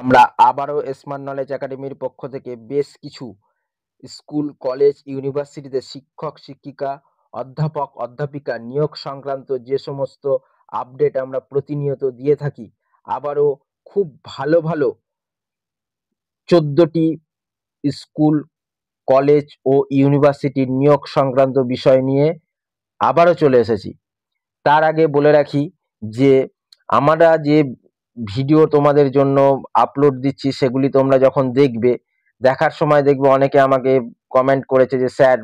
আমরা আবারও smart knowledge একাডেমির পক্ষ থেকে বেশ কিছু স্কুল, কলেজ, ইউনিভার্সিটিতে শিক্ষক, শিক্ষিকা, অধ্যাপক, অধ্যাপিকা নিয়োগ সংক্রান্ত যে সমস্ত আপডেট আমরা প্রতিনিয়ত দিয়ে থাকি, আবারও খুব ভালো ভালো 14টি স্কুল, কলেজ ও ইউনিভার্সিটির নিয়োগ সংক্রান্ত বিষয় নিয়ে আবারও চলে এসেছি। তার আগে বলে রাখি যে আমরা যে ভিডিও তোমাদের জন্য আপলোড দিচ্ছি সেগুলি তোমরা যখন দেখবে, দেখার সময় দেখবে অনেকে আমাকে কমেন্ট করেছে যে স্যার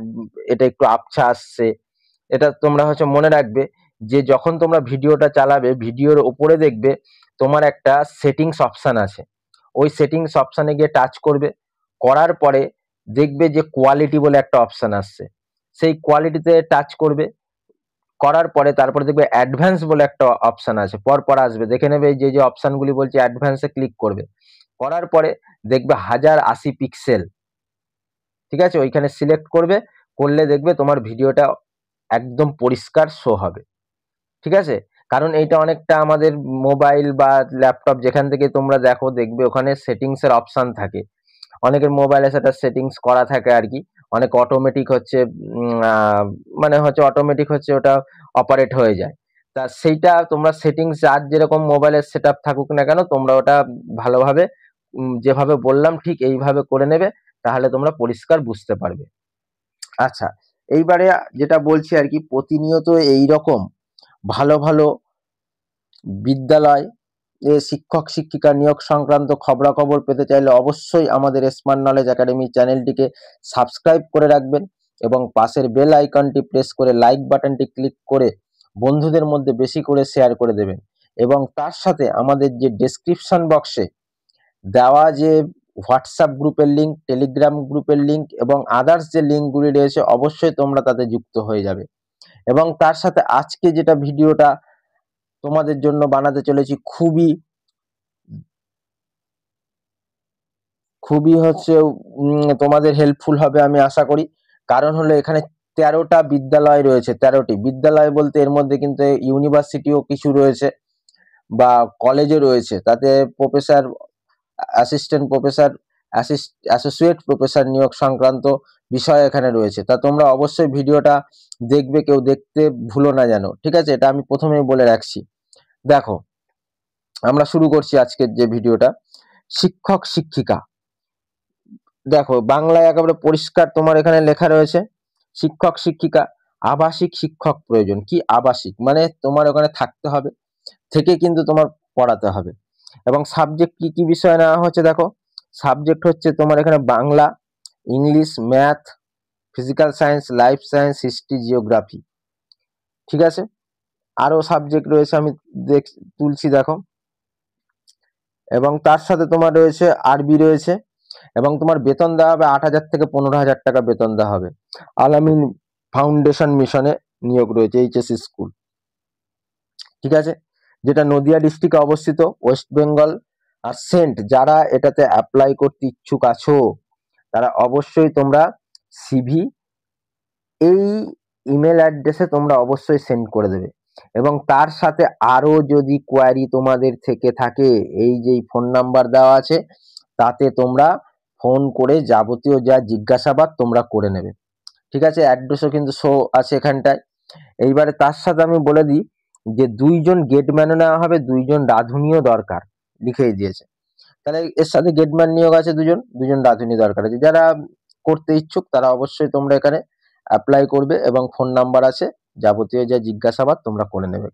এটা একটু আবছা আসছে। এটা তোমরা হচ্ছে মনে রাখবে যে যখন তোমরা ভিডিওটা চালাবে, ভিডিওর উপরে দেখবে তোমার একটা সেটিংস অপশন আছে। ওই সেটিংস অপশনে গিয়ে টাচ করবে, করার পরে দেখবে যে কোয়ালিটি বলে একটা অপশন আসছে, সেই কোয়ালিটিতে টাচ করবে, করার পরে তারপরে দেখবে অ্যাডভান্স বলে একটা অপশন আছে, পরপর আসবে, দেখে নেবে যে যে অপশনগুলি বলছে অ্যাডভান্সে ক্লিক করবে, করার পরে দেখবে 1080 পিক্সেল, ঠিক আছে, ওইখানে সিলেক্ট করবে, করলে দেখবে তোমার ভিডিওটা একদম পরিষ্কার শো হবে, ঠিক আছে। কারণ এইটা অনেকটা আমাদের মোবাইল বা ল্যাপটপ যেখান থেকে তোমরা দেখো, দেখবে ওখানে সেটিংস এর অপশন থাকে, অনেকের মোবাইলে সেটা সেটিংস করা থাকে আর কি, অনেক অটোমেটিক হচ্ছে মানে হচ্ছে অটোমেটিক হচ্ছে ওটা অপারেট হয়ে যায়। তা সেইটা তোমরা সেটিংস আর যেরকম মোবাইলের সেট আপ থাকুক না কেন, তোমরা ওটা ভালোভাবে যেভাবে বললাম ঠিক এইভাবে করে নেবে, তাহলে তোমরা পরিষ্কার বুঝতে পারবে। আচ্ছা, এইবারে যেটা বলছি আর কি, প্রতিনিয়ত এই রকম ভালো ভালো বিদ্যালয় শিক্ষক শিক্ষিকা নিয়োগ সংক্রান্ত খবরাখবর পেতে চাইলে অবশ্যই আমাদের স্মার্ট নলেজ একাডেমি চ্যানেলটিকে সাবস্ক্রাইব করে রাখবেন এবং পাশের বেল আইকনটি প্রেস করে লাইক বাটনটি ক্লিক করে বন্ধুদের মধ্যে বেশি করে শেয়ার করে দেবেন। এবং তার সাথে আমাদের যে ডেসক্রিপশন বক্সে দেওয়া যে হোয়াটসঅ্যাপ গ্রুপের লিঙ্ক, টেলিগ্রাম গ্রুপের লিঙ্ক এবং আদার্স যে লিঙ্কগুলি রয়েছে, অবশ্যই তোমরা তাতে যুক্ত হয়ে যাবে। এবং তার সাথে আজকে যেটা ভিডিওটা তোমাদের জন্য বানাতে চলেছি, খুবই খুবই হচ্ছে তোমাদের হেল্পফুল হবে আমি আশা করি। কারণ হলো এখানে 13টা বিদ্যালয় রয়েছে, 13টি বিদ্যালয় বলতে এর মধ্যে কিন্তু ইউনিভার্সিটিও কিছু রয়েছে বা কলেজও রয়েছে, তাতে professor, assistant professor, associate professor নিয়োগ সংক্রান্ত বিষয় এখানে রয়েছে। তা তোমরা অবশ্যই ভিডিওটা দেখবে, কেউ দেখতে ভুলো না যেন, ঠিক আছে, এটা আমি প্রথমেই বলে রাখছি। দেখো, আমরা শুরু করছি আজকের যে ভিডিওটা, শিক্ষক শিক্ষিকা। দেখো, বাংলায় একেবারে পরিষ্কার তোমার এখানে লেখা রয়েছে, শিক্ষক শিক্ষিকা, আবাসিক শিক্ষক প্রয়োজন। কি আবাসিক মানে তোমার ওখানে থাকতে হবে, থেকে কিন্তু তোমার পড়াতে হবে। এবং সাবজেক্ট কি কি বিষয় নেওয়া হচ্ছে, দেখো সাবজেক্ট হচ্ছে তোমার এখানে Bangla, English, math, physical science, life science, history, geography, ঠিক আছে। আরো সাবজেক্ট রয়েছে, আমি তুলছি দেখো। এবং তার সাথে তোমার রয়েছে আরবি রয়েছে। এবং তোমার বেতন দেওয়া হবে 8,000 থেকে 15,000 টাকা বেতন দেওয়া হবে। আলামিন ফাউন্ডেশন মিশনে নিয়োগ রয়েছে, এইচএসসি স্কুল, ঠিক আছে, যেটা নদিয়া ডিস্ট্রিক্টে অবস্থিত, ওয়েস্ট বেঙ্গল। আর সেন্ট, যারা এটাতে অ্যাপ্লাই করতে ইচ্ছুক আছো, তারা অবশ্যই তোমরা সিভি এই ইমেল অ্যাড্রেসে তোমরা অবশ্যই সেন্ড করে দেবে। এবং তার সাথে আরো যদি কোয়ারি তোমাদের থেকে থাকে, এই যে ফোন নাম্বার দেওয়া আছে, তাতে তোমরা ফোন করে যাবতীয় যা জিজ্ঞাসাবাদ তোমরা করে নেবে, ঠিক আছে। অ্যাড্রেসও কিন্তু শো আছে এখানটায়। এইবারে তার সাথে আমি বলে দিই যে 2জন গেটম্যানও নেওয়া হবে, 2জন রাঁধুনিও দরকার, লিখেই দিয়েছে। তাহলে এর সাথে গেটম্যান নিয়োগ আছে 2জন, 2জন রাঁধুনি দরকার আছে। যারা করতে ইচ্ছুক তারা অবশ্যই তোমরা এখানে অ্যাপ্লাই করবে এবং ফোন নাম্বার আছে, যাবতীয় যা জিজ্ঞাসাবাদ তোমরা করে নেবে,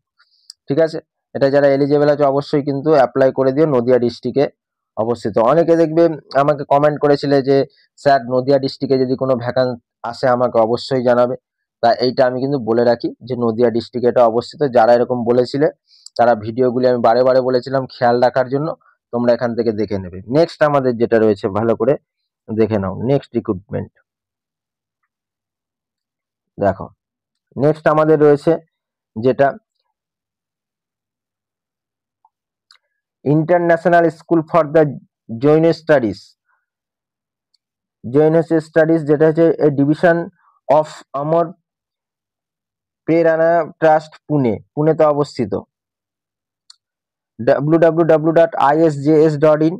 ঠিক আছে। এটা যারা এলিজেবল আছে অবশ্যই কিন্তু অ্যাপ্লাই করে দিও, নদিয়া ডিস্ট্রিক্টে অবস্থিত। অনেকে দেখবে আমাকে কমেন্ট করেছিলে যে স্যার নদিয়া ডিস্ট্রিক্টে যদি কোনো ভ্যাকান্ট আসে আমাকে অবশ্যই জানাবে। তা এইটা আমি কিন্তু বলে রাখি যে নদিয়া ডিস্ট্রিক্টে এটা অবস্থিত। যারা এরকম বলেছিলে তারা ভিডিওগুলি আমি বারে বারে বলেছিলাম খেয়াল রাখার জন্য, তোমরা এখান থেকে দেখে নেবে। নেক্সট আমাদের যেটা রয়েছে ভালো করে দেখে নাও, নেক্সট রিক্রুটমেন্ট। দেখো, নেক্সট আমাদের রয়েছে যেটা international school for the Jain studies, যেটা হচ্ছে এ ডিভিশন অফ আমর প্রেরণা ট্রাস্ট, পুনেতে অবস্থিত। www.isjs.in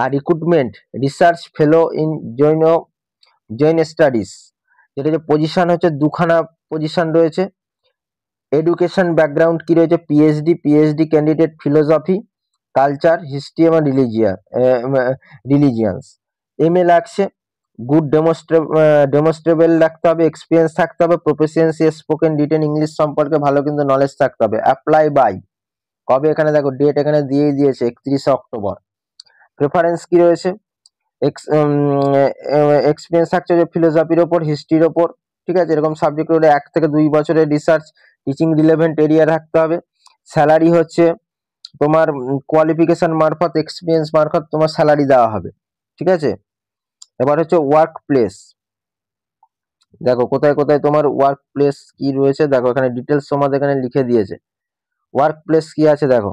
আর recruitment research fellow in Jain studies, যেটা যে পজিশন হচ্ছে দুখানা পজিশন রয়েছে। এডুকেশন ব্যাকগ্রাউন্ড কি রয়েছে, PhD candidate philosophy, culture, history এবং রিলিজিয়ান্স। এমএ লাগছে, গুড ডেমোস্ট্রেবল রাখতে হবে, এক্সপিরিয়েন্স থাকতে হবে, প্রফিসিয়েন্সি স্পোকেন রিটেন ইংলিশ সম্পর্কে ভালো কিন্তু নলেজ থাকতে হবে। অ্যাপ্লাই বাই, কবে এখানে দেখো ডেট এখানে দিয়েই দিয়েছে 31শে অক্টোবর। প্রেফারেন্স কি রয়েছে, এক্সপিরিয়েন্স থাকছে যে ফিলোসফির ওপর, হিস্ট্রির ওপর, ঠিক আছে, এরকম সাবজেক্ট হলে 1 থেকে 2 বছরের রিসার্চ টিচিং রিলেভেন্ট এরিয়া থাকতে হবে। স্যালারি হচ্ছে তোমার কোয়ালিফিকেশন মারফত, এক্সপিরিয়েন্স মারফত তোমার স্যালারি দেওয়া হবে, ঠিক আছে। এবার হচ্ছে ওয়ার্ক প্লেস, দেখো কোথায় কোথায় তোমার ওয়ার্ক প্লেস কি রয়েছে, দেখো এখানে ডিটেলস তোমাদের এখানে লিখে দিয়েছে। ওয়ার্ক প্লেস কি আছে দেখো,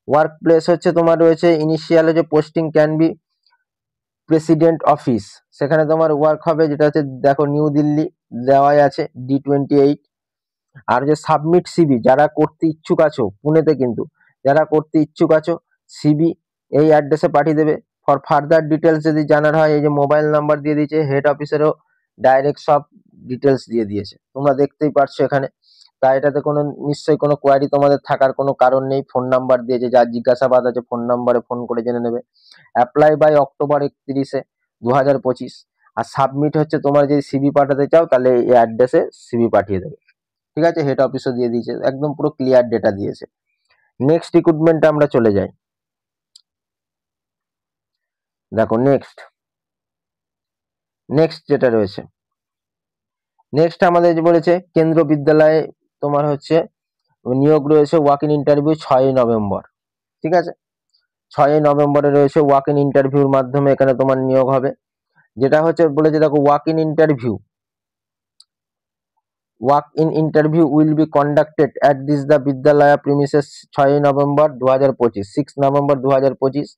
ওয়ার্ক প্লেস হচ্ছে তোমার রয়েছে ইনিশিয়াল হচ্ছে posting can be president office, সেখানে তোমার ওয়ার্ক হবে, যেটা হচ্ছে দেখো নিউ দিল্লি দেওয়াই আছে D28। আর যে সাবমিট সিবি, যারা করতে ইচ্ছুক আছো পুনেতে, কিন্তু যারা করতে ইচ্ছুক আছো সিবি এই অ্যাড্রেসে পাঠিয়ে দেবে। ফর ফার্দার ডিটেলস যদি জানার হয়, এই যে মোবাইল নাম্বার দিয়ে দিয়েছে, হেড অফিসেরও ডাইরেক্ট সব ডিটেলস দিয়ে দিয়েছে, তোমরা দেখতেই পারছো এখানে। তাই এটাতে কোনো নিশ্চয়ই কোনো কোয়ারি তোমাদের থাকার কোনো কারণ নেই, ফোন নাম্বার দিয়েছে, যার জিজ্ঞাসাবাদ আছে ফোন নাম্বারে ফোন করে জেনে নেবে। অ্যাপ্লাই বাই অক্টোবর 31শে 2025। আর সাবমিট হচ্ছে তোমার যদি সিবি পাঠাতে চাও তাহলে এই অ্যাড্রেসে সিবি পাঠিয়ে দেবে, ঠিক আছে। হেড অফিসও দিয়ে দিয়েছে, একদম পুরো ক্লিয়ার ডেটা দিয়েছে। নেক্সট রিক্রুটমেন্টে আমরা চলে যাই, দেখো নেক্সট যেটা রয়েছে, নেক্সট আমাদের যে বলেছে কেন্দ্র বিদ্যালয়ে তোমার হচ্ছে নিয়োগ রয়েছে, ওয়াক ইন ইন্টারভিউ 6ই নভেম্বর, ঠিক আছে। 6ই নভেম্বরে রয়েছে ওয়াক ইন ইন্টারভিউর মাধ্যমে এখানে তোমার নিয়োগ হবে। যেটা হচ্ছে বলেছে দেখো, walk in interview will be conducted at this the Vidyalaya premises 6ই নভেম্বর 2025, 6 নভেম্বর 2025।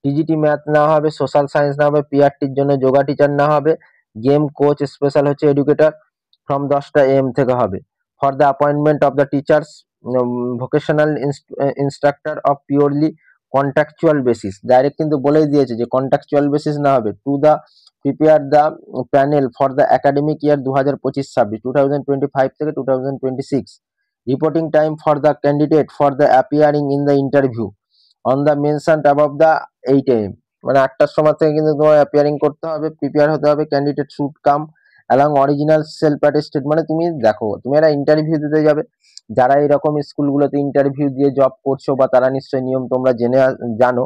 টিজিটি ম্যাথ নেওয়া হবে, সোশ্যাল সায়েন্স নেওয়া হবে, পিআরটির জন্য যোগা টিচার নেওয়া হবে, গেম কোচ স্পেশাল হচ্ছে এডুকেটর ফ্রম 10টা AM থেকে হবে। For the appointment of the teachers vocational instructor of purely contractual basis, direct কিন্তু বলেই দিয়েছে যে কন্ট্রাকচুয়াল বেসিস না হবে। To the prepare the panel for the academic ইয়ার 2025-26, 2025 থেকে 2026। Reporting time for the candidate for the appearing in the interview on the mentioned above the 8 AM, মানে 8টার সময় থেকে কিন্তু তোমার অ্যাপিয়ারিং করতে হবে, প্রিপেয়ার হতে হবে। Candidate should come along original self attested, মানে তুমি দেখো তুমি একটা ইন্টারভিউ দিতে যাবে, যারা এরকম স্কুলগুলোতে ইন্টারভিউ দিয়ে জব করছো বা তারা নিশ্চয়ই নিয়ম তোমরা জানো,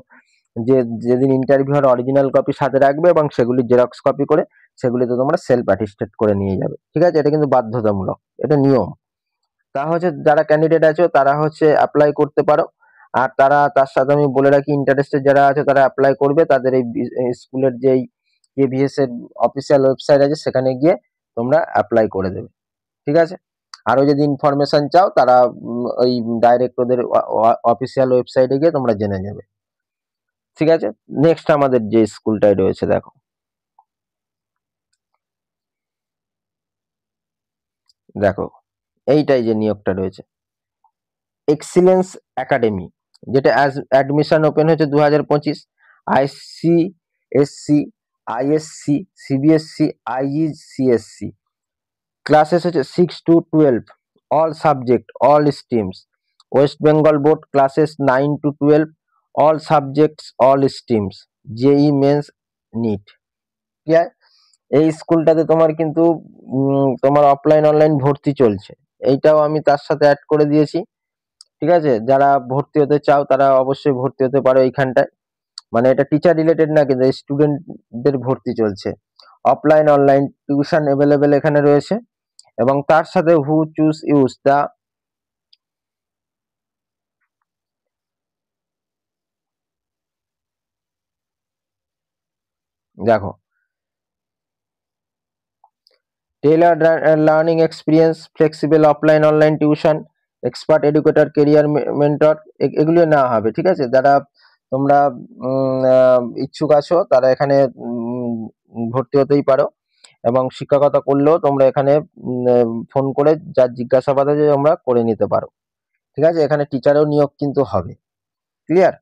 যে যেদিন ইন্টারভিউ হয় অরিজিনাল কপি সাথে রাখবে এবং সেগুলি জেরক্স কপি করে সেগুলিতে তোমরা সেলফ অ্যাটেস্টেড করে নিয়ে যাবে, ঠিক আছে। এটা কিন্তু বাধ্যতামূলক, এটা নিয়ম। তা হচ্ছে যারা ক্যান্ডিডেট আছো তারা হচ্ছে অ্যাপ্লাই করতে পারো। আর তার সাথে আমি বলে রাখি, ইন্টারেস্টেড যারা আছে তারা অ্যাপ্লাই করবে, তাদের এই স্কুলের যেই কেভিএস এর অফিসিয়াল ওয়েবসাইট আছে সেখানে গিয়ে তোমরা অ্যাপ্লাই করে দেবে, ঠিক আছে। আরো যদি ইনফরমেশন চাও তারা ওই ডাইরেক্ট ওদের অফিসিয়াল ওয়েবসাইটে গিয়ে তোমরা জেনে নেবে, ঠিক আছে। নেক্সট আমাদের যে স্কুলটাই রয়েছে দেখো, দেখো এইটাই যে নিয়োগটা রয়েছে, এক্সিলেন্স একাডেমি, যেটা অ্যাডমিশন ওপেন হচ্ছে 2025। ICSC, ISC, CBSC, IGCSC, classes হচ্ছে 6 to 12, all subject all streams. West Bengal board classes 9 to 12, all subjects all streams, JEE mains NEET, ঠিক আছে। এই স্কুলটাতে তোমার কিন্তু তোমার অফলাইন অনলাইন ভর্তি চলছে, এইটাও আমি তার সাথে অ্যাড করে দিয়েছি, ঠিক আছে। যারা ভর্তি হতে চাও তারা অবশ্যই ভর্তি হতে পারো এইখানটায়। মানে এটা টিচার রিলেটেড না, কিন্তু স্টুডেন্টদের ভর্তি চলছে। অফলাইন অনলাইন টিউশন অ্যাভেলেবেল এখানে রয়েছে, এবং তার সাথে হু চুজ ইউজ দা, দেখো tailored learning experience, flexible offline online tuition, expert educator, career mentor, এগুলো নেওয়া হবে, ঠিক আছে। যারা তোমরা ইচ্ছুক আছো তারা এখানে ভর্তি হতেই পারো, এবং শিক্ষকতা করলেও তোমরা এখানে ফোন করে যার জিজ্ঞাসাবাদ আছে তোমরা করে নিতে পারো, ঠিক আছে। এখানে টিচারও নিয়োগ কিন্তু হবে, ক্লিয়ার।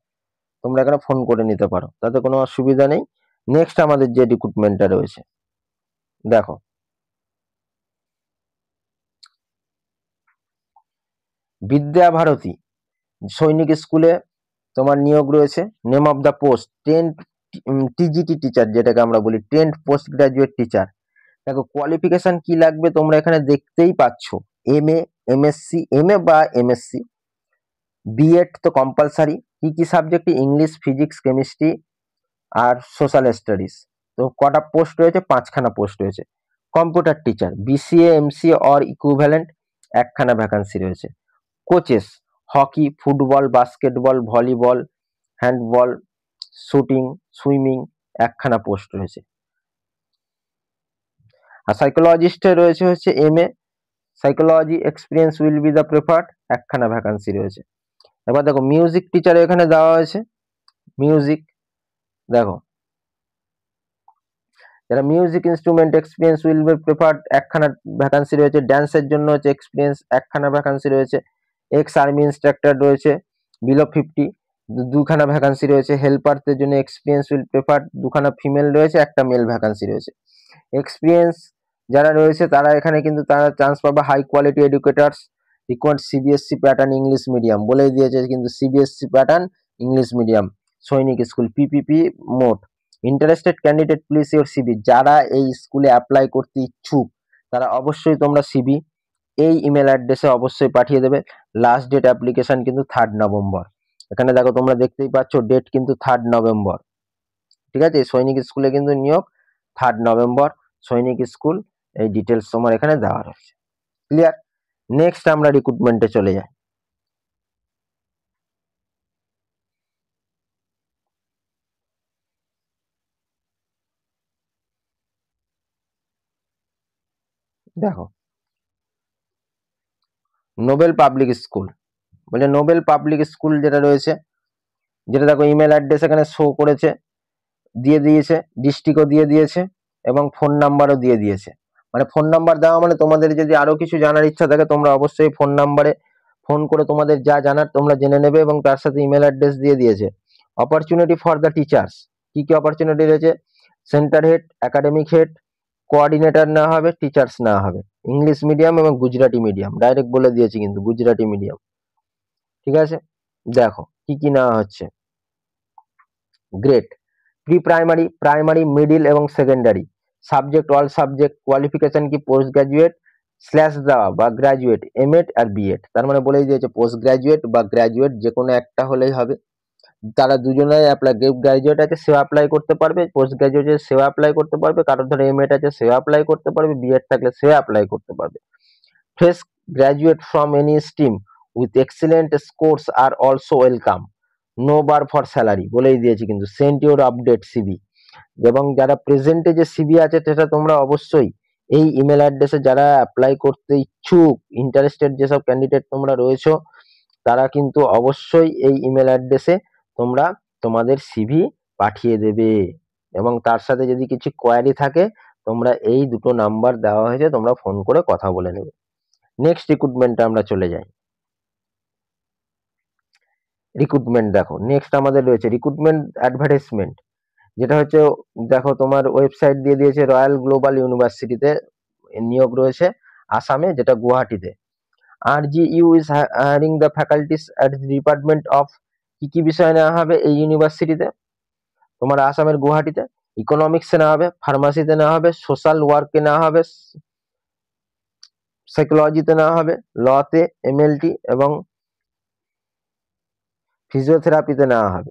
তোমরা এখানে ফোন করে নিতে পারো, তাতে কোনো অসুবিধা নেই। নেক্সট আমাদের যে রিক্রুটমেন্টটা রয়েছে, দেখো বিদ্যা ভারতী সৈনিক স্কুলে তোমার নিয়োগ রয়েছে। Name of the post tenth TGT teacher, যেটাকে আমরা বলি টেন্থ পোস্ট গ্রাজুয়েট টিচার। দেখো কোয়ালিফিকেশন কি লাগবে তোমরা এখানে দেখতেই পাচ্ছ, এমএ, এমএসসি, এমএ বা এমএসসি, বিএড তো কম্পালসারি। কি কি সাবজেক্ট? ইংলিশ, ফিজিক্স, কেমিস্ট্রি আর সোশ্যাল স্টাডিজ। তো কটা পোস্ট রয়েছে? 5খানা পোস্ট রয়েছে। Computer teacher BCA, MCA or equivalent, 1খানা ভ্যাকান্সি রয়েছে। Coaches hockey, football, basketball, volleyball, handball, shooting, swimming, 1খানা পোস্ট রয়েছে। আর সাইকোলজিস্টে রয়েছে হচ্ছে MA, psychology experience will be the preferred, 1খানা ভ্যাকান্সি রয়েছে। এবার দেখো মিউজিক টিচার এখানে দেওয়া হয়েছে। মিউজিক দেখো, যারা music instrument experience will be preferred, 1খানা ভ্যাকান্সি রয়েছে। ড্যান্সের জন্য হচ্ছে এক্সপিরিয়েন্স, 1খানা ভ্যাকান্সি রয়েছে। এক্স আর্মি ইনস্ট্রাক্টর রয়েছে বিলো 50, 2খানা ভ্যাকান্সি রয়েছে। হেল্পারদের জন্য এক্সপিরিয়েন্স উইল প্রেফার্ড, 2খানা ফিমেল রয়েছে, 1টা মেল ভ্যাকান্সি রয়েছে। এক্সপিরিয়েন্স যারা রয়েছে তারা এখানে কিন্তু তারা চান্স পাবে। High quality educators required CBSE pattern English medium, বলেই দিয়েছে কিন্তু CBSE pattern English medium Sainik school PPP mode. Interested candidate please your CB, যারা এই স্কুলে অ্যাপ্লাই করতে ইচ্ছুক তারা অবশ্যই তোমরা সিবি এই ইমেল অ্যাড্রেসে অবশ্যই পাঠিয়ে দেবে। লাস্ট ডেট অ্যাপ্লিকেশন কিন্তু 3rd নভেম্বর। এখানে দেখো তোমরা দেখতেই পাচ্ছ ডেট কিন্তু 3rd নভেম্বর। ঠিক আছে, সৈনিক স্কুলে কিন্তু নিয়োগ 3rd নভেম্বর। সৈনিক স্কুল এই ডিটেলস তোমার এখানে দেওয়া রয়েছে। ক্লিয়ার? নেক্সট আমরা রিক্রুটমেন্টে চলে যাই। দেখো নোবেল পাবলিক স্কুল, বলে নোবেল পাবলিক স্কুল যেটা রয়েছে, যেটা দেখো ইমেল অ্যাড্রেস এখানে শো করেছে, দিয়ে দিয়েছে, ডিস্ট্রিক্টও দিয়ে দিয়েছে এবং ফোন নাম্বারও দিয়ে দিয়েছে। মানে ফোন নাম্বার দেওয়া মানে তোমাদের যদি আরো কিছু জানার ইচ্ছা থাকে তোমরা অবশ্যই ফোন নাম্বারে ফোন করে তোমাদের যা জানার তোমরা জেনে নেবে, এবং তার সাথে ইমেল অ্যাড্রেস দিয়ে দিয়েছে। অপরচুনিটি ফর দ্য টিচার্স, কি কি অপরচুনিটি রয়েছে? Centre head, academic head, coordinator নেওয়া হবে, টিচার্স নেওয়া হবে। ইংলিশ মিডিয়াম এবং গুজরাটি মিডিয়াম, ডাইরেক্ট বলে দিয়েছি কিন্তু গুজরাটি মিডিয়াম। ঠিক আছে, দেখো কি কি নেওয়া হচ্ছে। Grade pre primary, primary, middle এবং secondary subject, all subject. Qualification কি? পোস্ট গ্রাজুয়েট স্ল্যাশ দেওয়া বা গ্রাজুয়েট, এমএড আর বিএড। তার মানে বলেই দিয়েছে পোস্ট গ্রাজুয়েট বা গ্রাজুয়েট যে কোনো একটা হলেই হবে। তারা দুজনেই অ্যাপ্লাই, গ্রাজুয়েট আছে সেও অ্যাপ্লাই করতে পারবে, পোস্ট গ্রাজুয়েট আছে সেও অ্যাপ্লাই করতে পারবে, কারোর ধরে এমএড আছে সেও অ্যাপ্লাই করতে পারবে, বিএড থাকলে সেও অ্যাপ্লাই করতে পারবে। Fresh graduate from any stream with excellent scores আর also welcome. No bar for salary, বলেই দিয়েছি কিন্তু। সেন্ড ইউর আপডেট সিবি, এবং যারা প্রেজেন্টে যে সিবি আছে সেটা তোমরা অবশ্যই এই ইমেল অ্যাড্রেসে যারা অ্যাপ্লাই করতে ইচ্ছুক, ইন্টারেস্টেড যেসব ক্যান্ডিডেট তোমরা রয়েছো, তারা কিন্তু অবশ্যই এই ইমেল অ্যাড্রেসে তোমরা তোমাদের সিভি পাঠিয়ে দেবে। এবং তার সাথে যদি কিছু কোয়ারি থাকে তোমরা এই দুটো নাম্বার দেওয়া হয়েছে, তোমরা ফোন করে কথা বলে নেবে। নেক্সট রিক্রুটমেন্টে আমরা চলে যাই। রিক্রুটমেন্ট দেখো নেক্সট আমাদের রয়েছে রিক্রুটমেন্ট অ্যাডভার্টাইজমেন্ট, যেটা হচ্ছে দেখো তোমার ওয়েবসাইট দিয়ে দিয়েছে রয়্যাল গ্লোবাল ইউনিভার্সিটিতে নিয়োগ রয়েছে আসামে, যেটা গুয়াহাটিতে। RGU is hiring the faculties at the Department of, কি কি বিষয় নেওয়া হবে এই ইউনিভার্সিটিতে? তোমার আসামের গুয়াহাটিতে ইকোনমিক্সে নেওয়া হবে, ফার্মাসিতে নেওয়া হবে, সোশ্যাল ওয়ার্কে নেওয়া হবে, সাইকোলজিতে নেওয়া হবে, লতে, এমএলটি এবং ফিজিওথেরাপিতে নেওয়া হবে।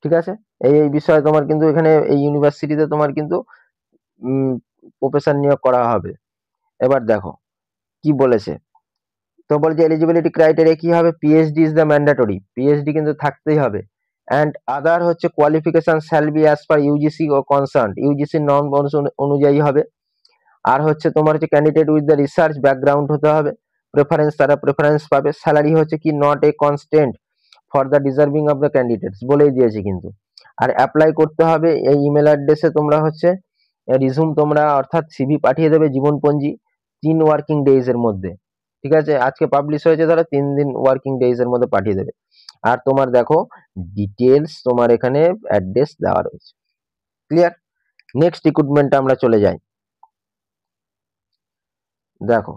ঠিক আছে, এই এই বিষয়ে তোমার কিন্তু এখানে এই ইউনিভার্সিটিতে তোমার কিন্তু প্রফেসর নিয়োগ করা হবে। এবার দেখো কি বলেছে, তো বলছে এলিজিবিলিটি ক্রাইটেরিয়া কি হবে? PhD is the mandatory, PhD কিন্তু থাকতেই হবে। অ্যান্ড আদার হচ্ছে qualification shall be as per UGC ও কনসার্ন, ইউজিসির নর্ম অনুযায়ী হবে। আর হচ্ছে তোমার হচ্ছে candidate with the research background হতে হবে। প্রেফারেন্স, তারা প্রেফারেন্স পাবে। স্যালারি হচ্ছে কি not a constant for the deserving of the candidates, বলেই দিয়েছি কিন্তু। আর অ্যাপ্লাই করতে হবে এই ইমেল অ্যাড্রেসে তোমরা হচ্ছে রিজুম তোমরা অর্থাৎ সিভি পাঠিয়ে দেবে, জীবনপঞ্জি 3 ওয়ার্কিং ডেজ এর মধ্যে। ঠিক আছে, আজকে পাবলিশ হয়েছে, ধরো 3 দিন ওয়ার্কিং ডেজ এর মধ্যে পাঠিয়ে দেবে। আর তোমার দেখো ডিটেলস তোমার এখানে অ্যাড্রেস দেওয়া রয়েছে। ক্লিয়ার? নেক্সট রিক্রুটমেন্টে আমরা চলে যাই। দেখো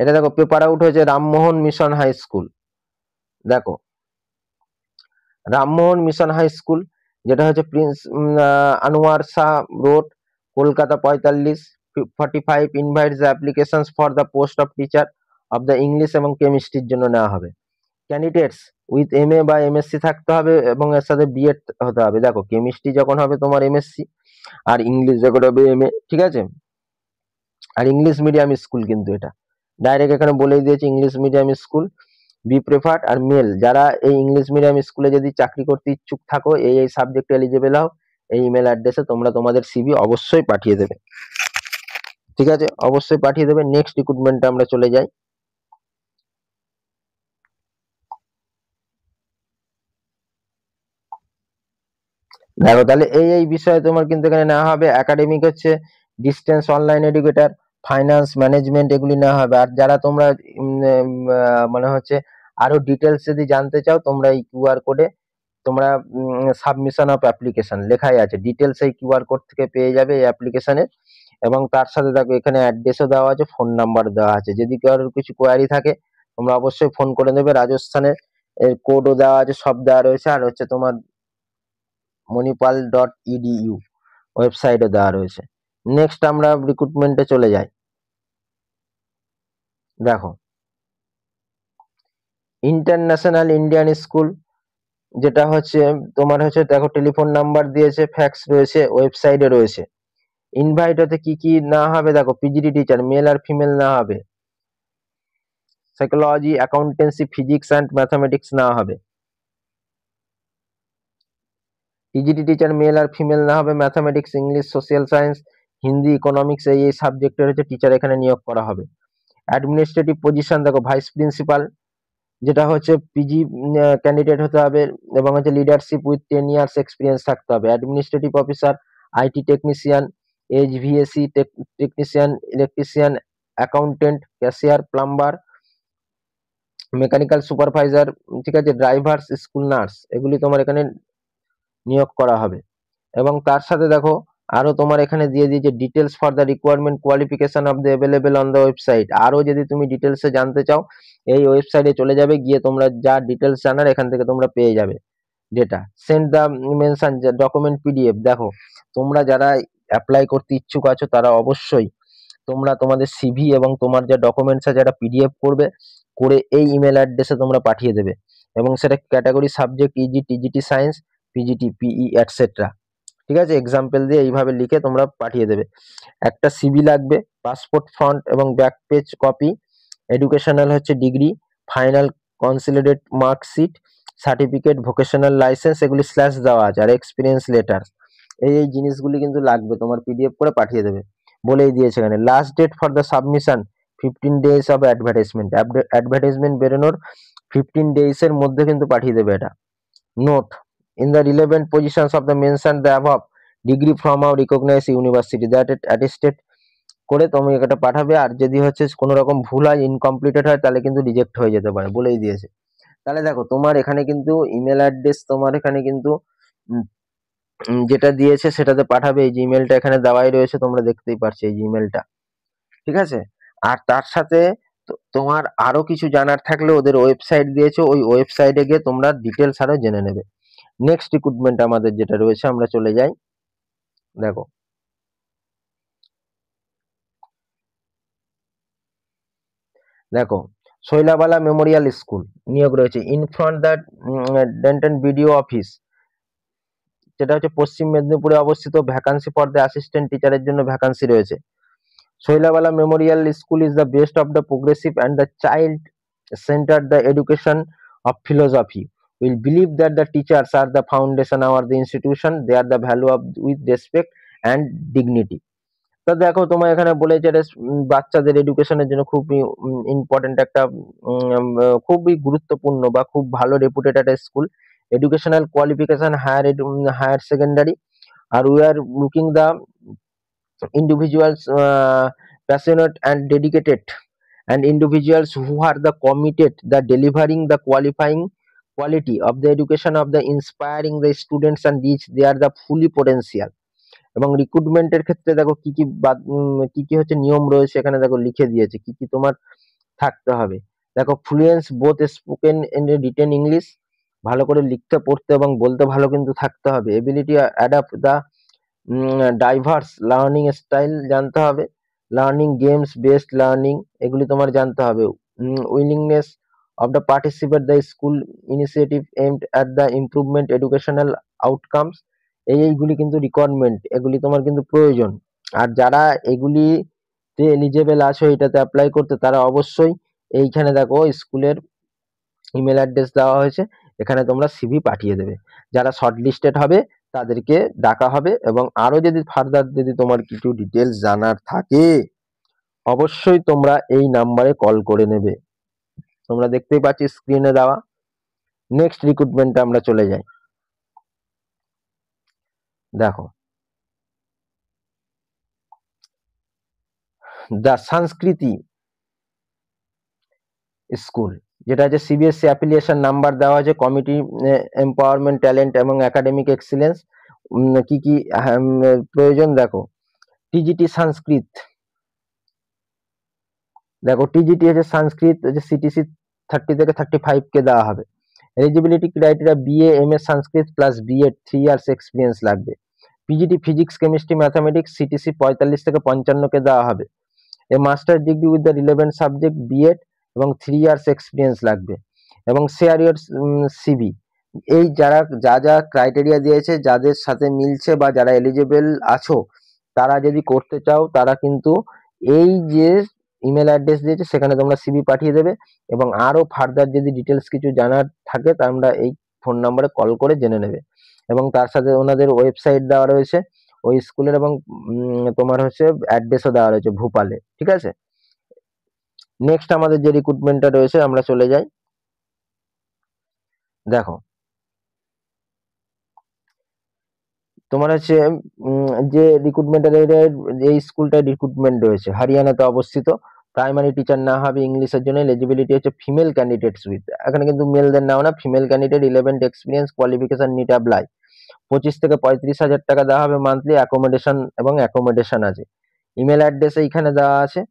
এটা দেখো পেপার আউট হয়েছে রামমোহন মিশন হাই স্কুল। দেখো রামমোহন মিশন হাই স্কুল, যেটা হচ্ছে Prince Anwar Shah road, Kolkata 45 invites the applications for the post of teacher of the English এবং কেমিস্ট্রির জন্য নেওয়া হবে। ক্যান্ডিডেটস উইথ এমএ বা এমএসসি থাকতে হবে এবং এর সাথে বিএড হতে হবে। দেখো কেমিস্ট্রি যখন হবে তোমার এমএসসি, আর ইংলিশ যখন হবে এমএ, ঠিক আছে? আর ইংলিশ মিডিয়াম স্কুল, কিন্তু এটা ডাইরেক্ট এখানে বলেই দিয়েছে English medium school, be preferred. আর মেল যারা এই ইংলিশ মিডিয়াম স্কুলে যদি চাকরি করতে ইচ্ছুক থাকো, এই সাবজেক্টে এলিজিবল হও, এই ইমেল অ্যাড্রেসে তোমরা তোমাদের সিভি অবশ্যই পাঠিয়ে দেবে। ঠিক আছে, অবশ্যই পাঠিয়ে দেবে। নেক্সট রিক্রুটমেন্টে আমরা চলে যাই। দেখো তাহলে এই বিষয়ে তোমার কিন্তু এখানে নেওয়া হবে। একাডেমিক হচ্ছে distance online educator, finance management, এগুলি নেওয়া হবে। আর যারা তোমরা মানে হচ্ছে আরো ডিটেলস যদি জানতে চাও, তোমরা এই কিউআর কোডে তোমরা সাবমিশন অফ অ্যাপ্লিকেশন লেখাই আছে, ডিটেলস এই কিউআর কোড থেকে পেয়ে যাবে এই অ্যাপ্লিকেশনের। এবং তার সাথে দেখো এখানে অ্যাড্রেসও দেওয়া আছে, ফোন নাম্বার দেওয়া আছে। যদি কারোর কিছু কোয়ারি থাকে তোমরা অবশ্যই ফোন করে নেবে। রাজস্থানের এর কোডও দেওয়া আছে, সব দেওয়া রয়েছে। আর হচ্ছে তোমার মণিপাল.edu ওয়েবসাইটে দেওয়া রয়েছে। নেক্সট আমরা রিক্রুটমেন্টে চলে যাই। দেখো ইন্টারন্যাশনাল ইন্ডিয়ান স্কুল, যেটা হচ্ছে তোমার হচ্ছে দেখো টেলিফোন নাম্বার দিয়েছে, ফ্যাক্স রয়েছে, ওয়েবসাইটে রয়েছে। ইনভাইট হতে কি কি না হবে, দেখো পিজিটি টিচার মেল আর ফিমেল না হবে, psychology, accountancy, physics and mathematics না হবে। পিজিটি টিচার মেল আর ফিমেল না হবে, mathematics, English, social science, Hindi, economics এই সাবজেক্টের হচ্ছে টিচার এখানে নিয়োগ করা হবে। অ্যাডমিনিস্ট্রেটিভ পজিশন দেখো ভাইস প্রিন্সিপাল, যেটা হচ্ছে পিজি ক্যান্ডিডেট হতে হবে এবং হচ্ছে লিডারশিপ উইথ 10 ইয়ার্স এক্সপিরিয়েন্স থাকতে হবে। Administrative officer, IT technician, HVAC technician, electrician, accountant, cashier, plumber, mechanical supervisor, ঠিক আছে, ড্রাইভার্স, স্কুল নার্স, এগুলি তোমার এখানে নিয়োগ করা হবে। এবং তার সাথে দেখো আরো তোমার এখানে দিয়ে দিয়েছে details for the requirement qualification of the available on the website. আরো যদি তুমি ডিটেলসে জানতে চাও এই ওয়েবসাইটে চলে যাবে, গিয়ে তোমরা যা ডিটেলস জানার এখান থেকে তোমরা পেয়ে যাবে data. Send the mention document PDF, দেখো তোমরা যারা অ্যাপ্লাই করতে ইচ্ছুক আছো তারা অবশ্যই তোমরা তোমাদের সিভি এবং তোমার যা ডকুমেন্টস আছে যারা পিডিএফ করবে, করে এই ইমেল অ্যাড্রেসে তোমরা পাঠিয়ে দেবে। এবং সেটা category subject easy, TGT science, PGT, PE, etcetera, ঠিক আছে, এক্সাম্পল দিয়ে এইভাবে লিখে তোমরা পাঠিয়ে দেবে। একটা সিভি লাগবে, পাসপোর্ট ফ্রন্ট এবং ব্যাক পেজ কপি, এডুকেশনাল হচ্ছে degree, final consolidate marksheet, certificate, vocational licence, এগুলি স্ল্যাশ দেওয়া আছে, আর এক্সপিরিয়েন্স লেটার। এই জিনিসগুলি কিন্তু লাগবে, তোমার পিডিএফ করে পাঠিয়ে দেবে। বলেই দিয়েছে এখানে last date for the submission 15 days of advertisement, advertisement বেরোনোর 15 days এর মধ্যে কিন্তু পাঠিয়ে দেবে এটা। Note in the relevant positions of the mentioned the above degree from our recognized university that attested করে তুমি এটা পাঠাবে। আর যদি হচ্ছে কোনো রকম ভুল হয়, ইনকমপ্লিটেড হয়, তাহলে কিন্তু রিজেক্ট হয়ে যেতে পারে, বলেই দিয়েছে। তাহলে দেখো তোমার এখানে কিন্তু ইমেল অ্যাড্রেস তোমার এখানে কিন্তু যেটা দিয়েছে সেটাতে পাঠাবে। এই যে ইমেলটা এখানে দেওয়াই রয়েছে, তোমরা দেখতেই পাচ্ছ এই যে ইমেলটা, ঠিক আছে। আর তার সাথে তোমার আরো কিছু জানার থাকলে ওদের ওয়েবসাইট দিয়েছে, ওই ওয়েবসাইটে গিয়ে তোমরা ডিটেলস আরো জেনে নেবে। নেক্সট রিক্রুটমেন্ট আমাদের যেটা রয়েছে আমরা চলে যাই। দেখো দেখো শৈলাবালা মেমোরিয়াল স্কুল নিয়োগ রয়েছে in front the ডেন্টন BDO office, যেটা হচ্ছে পশ্চিম মেদিনীপুরে অবস্থিত। ভ্যাকান্সি ফর দ্য অ্যাসিস্ট্যান্ট টিচারের জন্য ভ্যাকান্সি রয়েছে। Sailabala memorial school is the best of the progressive and the child centered the education of philosophy. We believe that the teachers are the foundation of the institution. They are the value of with respect and dignity. তো দেখো তোমার এখানে বলেছে এটা বাচ্চাদের এডুকেশনের জন্য খুবই ইম্পর্টেন্ট একটা খুবই গুরুত্বপূর্ণ বা খুব ভালো রেপুটেড একটা school. Educational qualification higher secondary. আর we are looking the individuals passionate and dedicated and individuals who are the committed the delivering the qualifying quality of the education of the inspiring the students and reach they are the fully potential। এবং রিক্রুটমেন্টের ক্ষেত্রে দেখো কি কি কি কি হচ্ছে নিয়ম রয়েছে এখানে দেখো লিখে দিয়েছে কি কি তোমার থাকতে হবে। দেখো fluence both spoken and written English, ভালো করে লিখতে পড়তে এবং বলতে ভালো কিন্তু থাকতে হবে। এবিলিটি অ্যাডাপ্ট দা ডাইভার্স লার্নিং স্টাইল জানতে হবে। লার্নিং গেমস বেসড লার্নিং এগুলি তোমার জানতে হবে। Willingness of the participate the school initiative aimed at the improvement educational outcomes, এইগুলি কিন্তু রিকোয়ারমেন্ট, এগুলি তোমার কিন্তু প্রয়োজন। আর যারা এগুলিতে এলিজেবল আছো এটাতে অ্যাপ্লাই করতে, তারা অবশ্যই এইখানে দেখো স্কুলের ইমেল অ্যাড্রেস দেওয়া হয়েছে, এখানে তোমরা সিভি পাঠিয়ে দেবে। যারা শর্ট লিস্টেড হবে তাদেরকে ডাকা হবে। এবং আরো যদি ফার্দার যদি তোমার কিছু ডিটেলস জানার থাকে অবশ্যই তোমরা এই নাম্বারে কল করে নেবে। তোমরা দেখতেই পাচ্ছি স্ক্রিনে দেওয়া। নেক্সট রিক্রুটমেন্টে আমরা চলে যাই। দেখো দ্য সংস্কৃতি স্কুল, যেটা হচ্ছে সিবিএসসি অ্যাফিলিয়েশন নাম্বার দেওয়া আছে, কমিটি এম্পাওয়ারমেন্ট ট্যালেন্ট এবং একাডেমিক এক্সিলেন্স কি কি প্রয়োজন দেখো। টিজিটি সংস্কৃত, দেখো টিজিটি হচ্ছে সংস্কৃত হচ্ছে সিটিসি 30 থেকে 35 দেওয়া হবে। Eligibility criteria BA MA Sanskrit plus BEd 3 years experience লাগবে। PGT physics chemistry mathematics CTC 45 থেকে 55 দেওয়া হবে। A master degree with the relevant subject BEd এবং 3 ইয়ার্স এক্সপিরিয়েন্স লাগবে। এবং শেয়ার ইউর সিভি, এই যারা যা ক্রাইটেরিয়া দিয়েছে যাদের সাথে মিলছে বা যারা এলিজিবল আছো তারা যদি করতে চাও তারা কিন্তু এই যে ইমেল অ্যাড্রেস দিয়েছে সেখানে তোমরা সিভি পাঠিয়ে দেবে। এবং আরো ফার্দার যদি ডিটেলস কিছু জানার থাকে তোমরা এই ফোন নম্বরে কল করে জেনে নেবে। এবং তার সাথে ওনাদের ওয়েবসাইট দেওয়া রয়েছে ওই স্কুলের, এবং তোমার হচ্ছে অ্যাড্রেসও দেওয়া রয়েছে ভোপালে, ঠিক আছে। নেক্সট আমাদের যে রিক্রুটমেন্টটা রয়েছে আমরা চলে যাই। দেখো তোমার হচ্ছে যে রিক্রুটমেন্টের এই স্কুলটা রিক্রুটমেন্ট রয়েছে হরিয়ানাতে অবস্থিত। প্রাইমারি টিচার না হবে ইংলিশের জন্য। এলিজিবিলিটি হচ্ছে ফিমেল ক্যান্ডিডেটস উইথ, এখানে কিন্তু মেলদের নাও না, female candidate relevant experience qualification need apply. 25 থেকে 35,000 টাকা দেওয়া হবে মান্থলি। অ্যাকোমোডেশন এবং অ্যাকোমোডেশন আছে। ইমেল অ্যাড্রেস এইখানে দেওয়া আছে,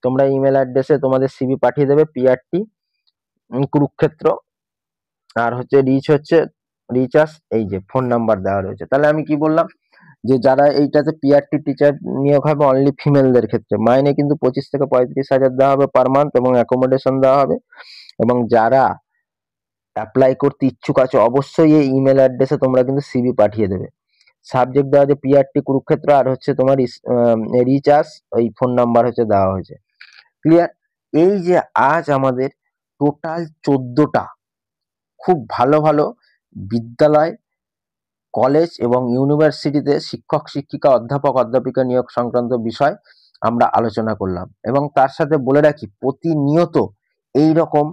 তোমরা ইমেল অ্যাড্রেসে তোমাদের সিভি পাঠিয়ে দেবে। পিআরটি কুরুক্ষেত্র, আর হচ্ছে রিচার্জ এই যে ফোন নাম্বার দেওয়া রয়েছে। তাহলে আমি কি বললাম যে যারা এইটাতে পিআরটি টিচার নিয়োগ হবে অনলি ফিমেলদের ক্ষেত্রে মাইনে কিন্তু 25 থেকে 35,000 দেওয়া হবে পার মান্থ এবং অ্যাকোমোডেশন দেওয়া হবে। এবং যারা অ্যাপ্লাই করতে ইচ্ছুক আছো অবশ্যই এই ইমেল অ্যাড্রেসে তোমরা কিন্তু সিভি পাঠিয়ে দেবে। সাবজেক্ট দেওয়া আছে পিআরটি কুরুক্ষেত্র, আর হচ্ছে তোমার রিচার্জ ওই ফোন নাম্বার হচ্ছে দেওয়া হয়েছে। ক্লিয়ার? এই যে আজ আমাদের টোটাল 14টা খুব ভালো ভালো বিদ্যালয়, কলেজ এবং ইউনিভার্সিটিতে শিক্ষক শিক্ষিকা অধ্যাপক অধ্যাপিকা নিয়োগ সংক্রান্ত বিষয় আমরা আলোচনা করলাম। এবং তার সাথে বলে রাখি প্রতিনিয়ত এই রকম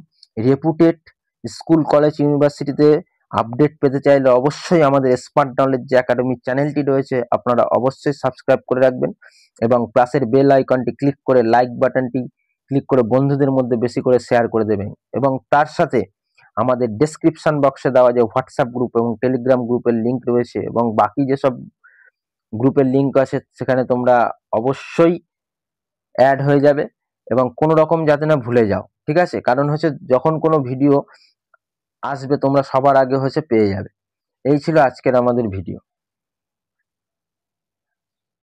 রেপুটেড স্কুল কলেজ ইউনিভার্সিটিতে আপডেট পেতে চাইলে অবশ্যই আমাদের স্মার্ট নলেজ যে একাডেমি চ্যানেলটি রয়েছে আপনারা অবশ্যই সাবস্ক্রাইব করে রাখবেন এবং পাশের বেল আইকনটি ক্লিক করে লাইক বাটনটি ক্লিক করে বন্ধুদের মধ্যে বেশি করে শেয়ার করে দেবেন। এবং তার সাথে আমাদের ডেসক্রিপশন বক্সে দেওয়া যে হোয়াটসঅ্যাপ গ্রুপ এবং টেলিগ্রাম গ্রুপের লিঙ্ক রয়েছে এবং বাকি যেসব গ্রুপের লিঙ্ক আছে সেখানে তোমরা অবশ্যই অ্যাড হয়ে যাবে এবং কোনো রকম যাতে না ভুলে যাও, ঠিক আছে। কারণ হচ্ছে যখন কোনো ভিডিও আসবে তোমরা সবার আগে হচ্ছে পেয়ে যাবে। এই ছিল আজকের আমাদের ভিডিও।